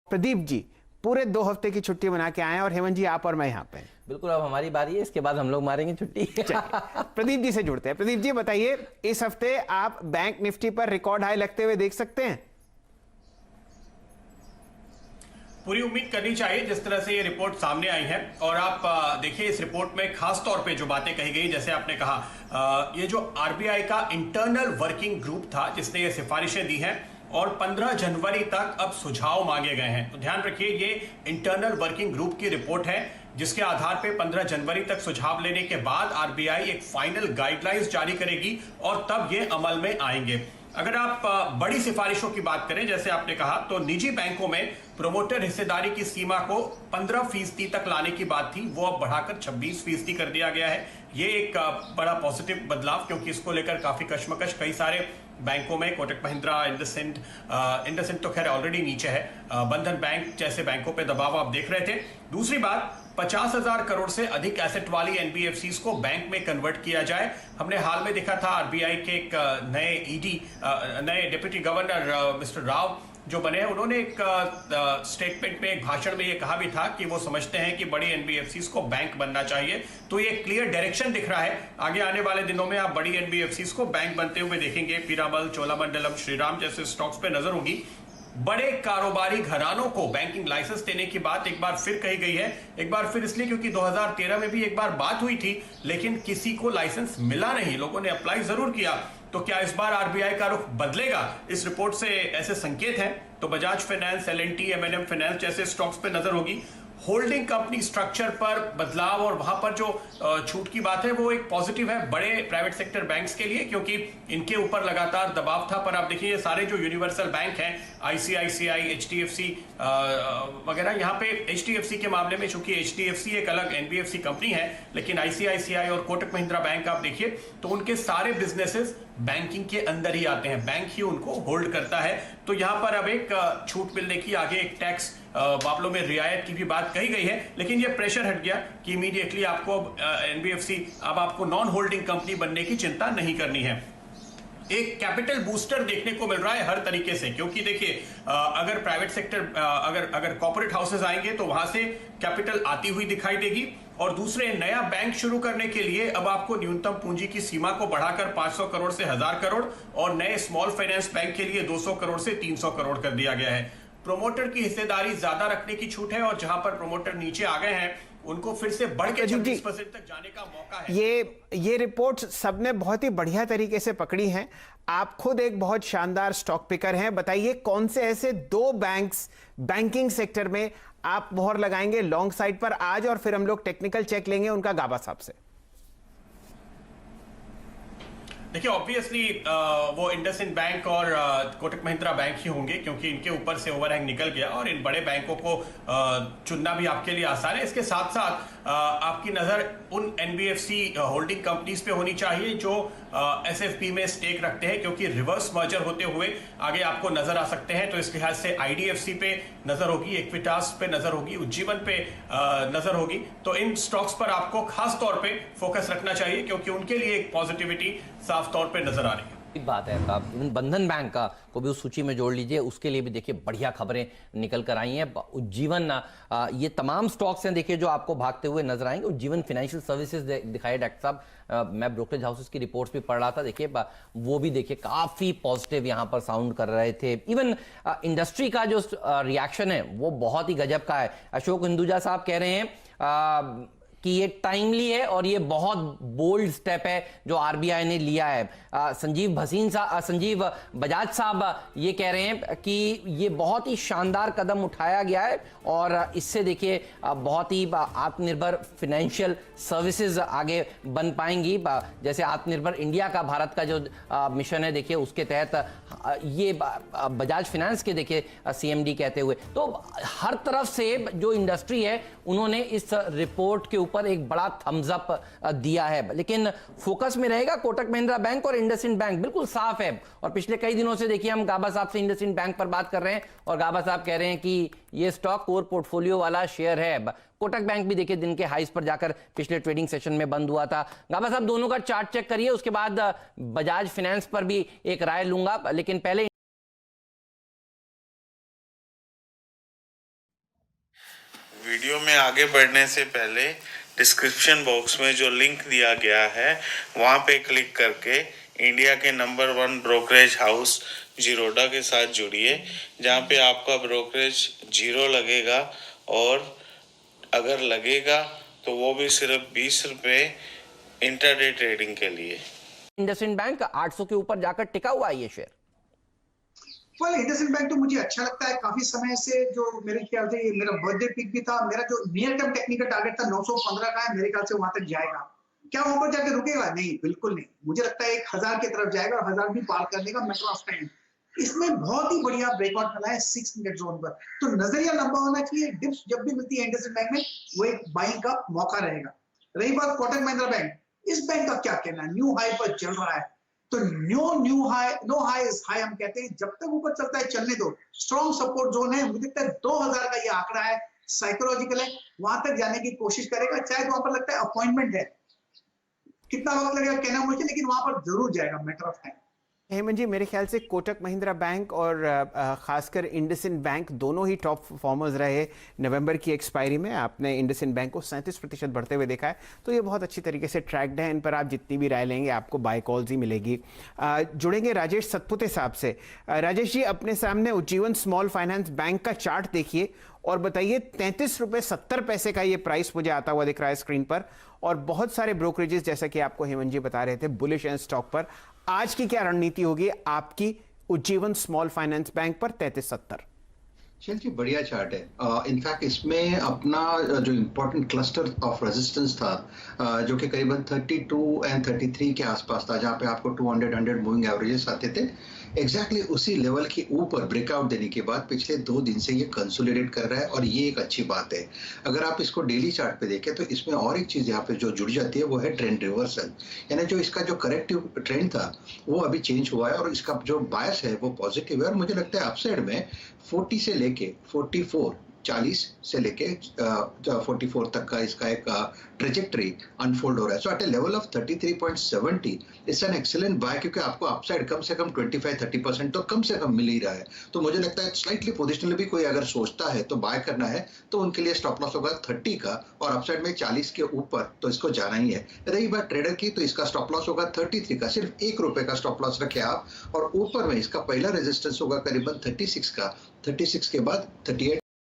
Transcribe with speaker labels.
Speaker 1: प्रदीप जी पूरे 2 हफ्ते की छुट्टी बना के आए हैं और हेमंत जी आप और मैं यहाँ पे हैं।
Speaker 2: बिल्कुल, अब हमारी बारी है, इसके बाद हम लोग मारेंगे छुट्टी।
Speaker 1: प्रदीप जी से जुड़ते हैं। प्रदीप जी बताइए, इस हफ्ते आप बैंक निफ्टी पर रिकॉर्ड हाई लगते हुए देख सकते हैं?
Speaker 3: पूरी उम्मीद करनी चाहिए जिस तरह से ये रिपोर्ट सामने आई है। और आप देखिए इस रिपोर्ट में खास तौर पे जो बातें कही गई, जैसे आपने कहा ये जो आरबीआई का इंटरनल वर्किंग ग्रुप था जिसने ये सिफारिशें दी हैं और 15 जनवरी तक अब सुझाव मांगे गए हैं। तो ध्यान रखिए, ये इंटरनल वर्किंग ग्रुप की रिपोर्ट है जिसके आधार पे 15 जनवरी तक सुझाव लेने के बाद आरबीआई एक फाइनल गाइडलाइंस जारी करेगी और तब ये अमल में आएंगे। अगर आप बड़ी सिफारिशों की बात करें, जैसे आपने कहा, तो निजी बैंकों में प्रोमोटर हिस्सेदारी की सीमा को 15% तक लाने की बात थी, वो अब बढ़ाकर 26% कर दिया गया है। ये एक बड़ा पॉजिटिव बदलाव, क्योंकि इसको लेकर काफी कश्मकश कई सारे बैंकों में, कोटक महिंद्रा, इंडसइंड तो खैर ऑलरेडी नीचे है, बंधन बैंक जैसे बैंकों पे दबाव आप देख रहे थे। दूसरी बात, 50,000 करोड़ से अधिक एसेट वाली एनबीएफसीज को बैंक में कन्वर्ट किया जाए। हमने हाल में देखा था आरबीआई के एक नए डिप्टी गवर्नर मिस्टर राव जो बने हैं, उन्होंने एक स्टेटमेंट में, एक भाषण में ये कहा भी था कि वो समझते हैं कि बड़ी एनबीएफसीज को बैंक बनना चाहिए। तो ये क्लियर डायरेक्शन दिख रहा है। आगे आने वाले दिनों में आप बड़ी एनबीएफसीज को बैंक बनते हुए देखेंगे। पीरामल, चोलामंडलम, श्रीराम जैसे स्टॉक्स पे नजर होगी। बड़े कारोबारी घरानों को बैंकिंग लाइसेंस देने की बात एक बार फिर कही गई है। एक बार फिर इसलिए क्योंकि 2013 में भी एक बार बात हुई थी, लेकिन किसी को लाइसेंस मिला नहीं। लोगों ने अप्लाई जरूर किया। तो क्या इस बार आरबीआई का रुख बदलेगा? इस रिपोर्ट से ऐसे संकेत हैं। तो बजाज फाइनेंस, एल&टी, एम&एम फाइनेंस जैसे स्टॉक्स पे नजर होगी। होल्डिंग कंपनी स्ट्रक्चर पर बदलाव और वहां पर जो छूट की बात है वो एक पॉजिटिव है बड़े प्राइवेट सेक्टर बैंक्स के लिए, क्योंकि इनके ऊपर लगातार दबाव था। पर आप देखिए ये सारे जो यूनिवर्सल बैंक हैं, आईसीआईसीआई, एचडीएफसी वगैरह, यहाँ पे एचडीएफसी के मामले में चूंकि एचडीएफसी एक अलग एनबीएफसी कंपनी है, लेकिन आईसीआईसीआई और कोटक महिंद्रा बैंक आप देखिए तो उनके सारे बिजनेसेस बैंकिंग के अंदर ही आते हैं, बैंक ही उनको होल्ड करता है। तो यहां पर अब एक छूट मिलने की, आगे एक टैक्स मामलों में रियायत की भी बात कही गई है, लेकिन ये प्रेशर हट गया कि इमीडिएटली आपको एनबीएफसी, अब आपको नॉन होल्डिंग कंपनी बनने की चिंता नहीं करनी है। एक कैपिटल बूस्टर देखने को मिल रहा है हर तरीके से, क्योंकि देखिए अगर प्राइवेट सेक्टर, अगर कॉर्पोरेट हाउसेस आएंगे तो वहां से कैपिटल आती हुई दिखाई देगी। और दूसरे, नया बैंक शुरू करने के लिए अब आपको न्यूनतम पूंजी की सीमा को बढ़ाकर 500 करोड़ से 1000 करोड़ और नए स्मॉल फाइनेंस बैंक के लिए 200 करोड़ से 300 करोड़ कर दिया गया है। प्रोमोटर की हिस्सेदारी ज्यादा रखने की छूट है और जहां पर प्रोमोटर नीचे आ गए हैं उनको फिर से बढ़ के 26% तक जाने का मौका है।
Speaker 1: ये रिपोर्ट सबने बहुत ही बढ़िया तरीके से पकड़ी हैं। आप खुद एक बहुत शानदार स्टॉक पिकर हैं। बताइए कौन से ऐसे 2 बैंक्स बैंकिंग सेक्टर में आप मोहर लगाएंगे लॉन्ग साइड पर आज, और फिर हम लोग टेक्निकल चेक लेंगे उनका गाबा साहब से।
Speaker 3: देखिए ऑब्वियसली वो इंडसइंड बैंक और कोटक महिंद्रा बैंक ही होंगे, क्योंकि इनके ऊपर से ओवरहैंग निकल गया और इन बड़े बैंकों को चुनना भी आपके लिए आसान है। इसके साथ साथ आपकी नजर उन एनबीएफसी होल्डिंग कंपनीज पे होनी चाहिए जो एसएफपी में स्टेक रखते हैं, क्योंकि रिवर्स मर्जर होते हुए आगे आपको नजर आ सकते हैं। तो इस लिहाज से आईडीएफसी पे नजर होगी, इक्विटास पे नजर होगी, उज्जीवन पे नजर होगी। तो इन स्टॉक्स पर आपको खास तौर पे फोकस रखना चाहिए, क्योंकि उनके लिए एक पॉजिटिविटी साफ तौर पे नजर आ रही है।
Speaker 2: एक बात है, आप बंधन बैंक का को भी उस सूची में जोड़ लीजिए, उसके लिए भी देखिए बढ़िया खबरें निकल कर आई हैं। उज्जीवन, ये तमाम स्टॉक्स हैं देखिए जो आपको भागते हुए नजर आएंगे। उज्जीवन फाइनेंशियल सर्विसेज दिखाई डॉक्टर साहब, मैं ब्रोकरेज हाउसेस की रिपोर्ट्स भी पढ़ रहा था, देखिए वो भी देखिए काफी पॉजिटिव यहां पर साउंड कर रहे थे। इवन इंडस्ट्री का जो रिएक्शन है वो बहुत ही गजब का है। अशोक हिंदुजा साहब कह रहे हैं कि ये टाइमली है और ये बहुत बोल्ड स्टेप है जो आरबीआई ने लिया है। संजीव बजाज साहब ये कह रहे हैं कि ये बहुत ही शानदार कदम उठाया गया है और इससे देखिए बहुत ही आत्मनिर्भर फाइनेंशियल सर्विसेज आगे बन पाएंगी। जैसे आत्मनिर्भर इंडिया का भारत का जो मिशन है देखिए, उसके तहत ये बजाज फाइनेंस के देखिए सीएमडी कहते हुए, तो हर तरफ से जो इंडस्ट्री है उन्होंने इस रिपोर्ट के ऊपर एक बड़ा थम्स अप दिया है। लेकिन फोकस में रहेगा कोटक महिंद्रा बैंक और इंडसइंड बैंक, बिल्कुल साफ है। और पिछले कई दिनों से देखिए हम गाबा साहब से इंडसइंड बैंक पर बात कर रहे हैं और गाबा साहब कह रहे हैं कि ये स्टॉक कोर पोर्टफोलियो वाला शेयर है। कोटक बैंक भी देखिए दिन के हाईस पर जाकर पिछले ट्रेडिंग सेशन में बंद हुआ था। गाबा साहब दोनों का चार्ट चेक करिए, उसके बाद बजाज फाइनेंस पर भी एक राय लूंगा, लेकिन पहले
Speaker 4: वीडियो में आगे बढ़ने से पहले डिस्क्रिप्शन बॉक्स में जो लिंक दिया गया है वहां पे क्लिक करके इंडिया के नंबर 1 ब्रोकरेज हाउस जीरोडा के साथ जुड़िए, जहां पे आपका ब्रोकरेज 0 लगेगा और अगर लगेगा तो वो भी सिर्फ 20 रुपये इंट्राडे ट्रेडिंग के लिए।
Speaker 2: इंडसइंड बैंक 800 के ऊपर जाकर टिका हुआ है ये शेयर।
Speaker 5: इंडसइंड बैंक तो मुझे अच्छा लगता है काफी समय से, जो मेरे ख्याल से मेरा बर्थडे पिक भी था। मेरा जो नियर टर्म टेक्निकल टारगेट था 915 का है, मेरे ख्याल से वहां तक जाएगा। क्या वहां पर जाकर रुकेगा? नहीं, बिल्कुल नहीं। मुझे लगता है 1000 की तरफ जाएगा और 1000 भी पार करने का मैटर ऑफ टाइम। इसमें बहुत ही बढ़िया ब्रेकआउट मिला है 6 मिनट जोन पर, तो नजरिया लंबा होना चाहिए। डिप्स जब भी मिलती है इंडसइंड बैंक में, वो एक बाइंग का मौका रहेगा। रही बात कोटक महिंद्रा बैंक, इस बैंक का क्या कहना है? न्यू हाई पर चल रहा है, तो नो हाई इज हाई हम कहते हैं। जब तक ऊपर चलता है चलने दो। स्ट्रॉन्ग सपोर्ट जोन है, मुझे लगता है 2000 का ये आंकड़ा है, साइकोलॉजिकल है, वहां तक जाने की कोशिश करेगा। शायद वहां पर लगता है अपॉइंटमेंट है, कितना वक्त लगेगा कहना मुश्किल, लेकिन वहां पर जरूर जाएगा, मैटर ऑफ टाइम।
Speaker 1: हेमंत जी, मेरे ख्याल से कोटक महिंद्रा बैंक और खासकर इंडसइंड बैंक दोनों ही टॉप परफॉर्मर्स रहे नवंबर की एक्सपायरी में। आपने इंडसइंड बैंक को 37% बढ़ते हुए देखा है, तो ये बहुत अच्छी तरीके से ट्रैक्ड है। इन पर आप जितनी भी राय लेंगे आपको बाय कॉल्स ही मिलेगी। जुड़ेंगे राजेश सतपुते साहब से। राजेश जी, अपने सामने उज्जीवन स्मॉल फाइनेंस बैंक का चार्ट देखिए और बताइए 33.70 का ये प्राइस मुझे आता हुआ दिख रहा है स्क्रीन पर, और बहुत सारे ब्रोकरेजेस जैसा कि आपको हेमंत जी बता रहे थे बुलिश हैं स्टॉक पर। आज की क्या रणनीति होगी आपकी उज्जीवन स्मॉल फाइनेंस बैंक पर 33.70?
Speaker 6: चल जी, बढ़िया चार्ट है। इनफैक्ट इसमें अपना जो इम्पोर्टेंट क्लस्टर ऑफ रेजिस्टेंस था, जो कि करीबन 32 एंड 33 के आसपास था, जहां पे आपको 200 मूविंग एवरेजेस आते थे, एग्जैक्टली उसी लेवल के ऊपर ब्रेकआउट देने के बाद पिछले 2 दिन से ये कंसोलिडेट कर रहा है, और ये एक अच्छी बात है। अगर आप इसको डेली चार्ट पे देखें तो इसमें और एक चीज यहाँ पे जो जुड़ जाती है वो है ट्रेंड रिवर्सल, यानी जो इसका जो करेक्टिव ट्रेंड था वो अभी चेंज हुआ है और इसका जो बायस है वो पॉजिटिव है। और मुझे लगता है अपसाइड में 40 से लेके 40 से लेके 44 तक का इसका एक ट्रेजेक्टरी अनफोल्ड हो रहा है। So at a level of 33.70 it's an excellent buy, क्योंकि आपको अपसाइड कम से कम 25-30% तो कम से कम मिल ही रहा है। तो मुझे लगता है स्लाइटली पोजिशनली भी कोई अगर सोचता है तो बाय करना है तो उनके लिए स्टॉप लॉस होगा 30 का, और अपसाइड में 40 के ऊपर तो इसको जाना ही है। रही बात ट्रेडर की, तो इसका स्टॉप लॉस होगा 33 का, सिर्फ ₹1 का स्टॉप लॉस रखे आप, और ऊपर में इसका पहला रेजिस्टेंस होगा करीबन 36 का, 36 के बाद 38